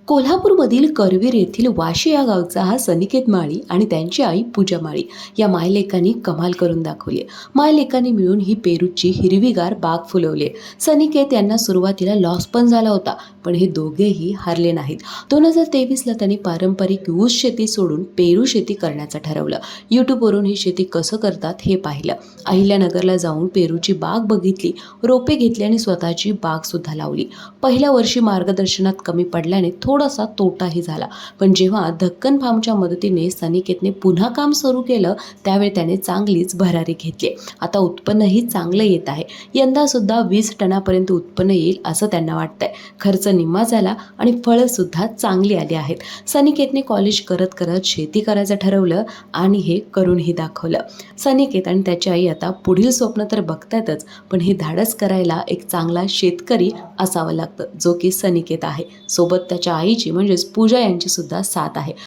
कोल्हापूरमधील करवीर येथील वाशी या गावचा हा सनिकेत माळी आणि त्यांची आई पूजा माळी या मायलेकांनी कमाल करून दाखवली आहे. मायलेकांनी मिळून ही पेरूची हिरवीगार बाग फुलवली आहे. सनिकेत यांना सुरुवातीला लॉस पण झाला होता, पण हे दोघेही हारले नाहीत. 2023ला त्यांनी पारंपरिक ऊस शेती सोडून पेरू शेती करण्याचं ठरवलं. यूट्यूबवरून ही शेती कसं करतात हे पाहिलं. अहिल्यानगरला जाऊन पेरूची बाग बघितली, रोपे घेतली आणि स्वतःची बाग सुद्धा लावली. पहिल्या वर्षी मार्गदर्शनात कमी पडल्याने थोडासा तोटाही झाला, पण जेव्हा धक्कन फार्मच्या मदतीने सनिकेतने पुन्हा काम सुरू केलं त्यावेळी त्याने चांगलीच भरारी घेतली. आता उत्पन्नही चांगलं येत आहे. यंदा सुद्धा 20 टनापर्यंत उत्पन्न येईल असं त्यांना वाटतंय. खर्च निम्मा झाला आणि फळं सुद्धा चांगली आली आहेत. सनिकेतने कॉलेज करत करत शेती करायचं ठरवलं आणि हे करूनही दाखवलं. सनिकेत आणि त्याची आई आता पुढील स्वप्न तर बघतायतच, पण हे धाडस करायला एक चांगला शेतकरी असावं लागतं, जो की सनिकेत आहे. सोबत त्याच्या आईची म्हणजेच पूजा यांची सुद्धा साथ आहे.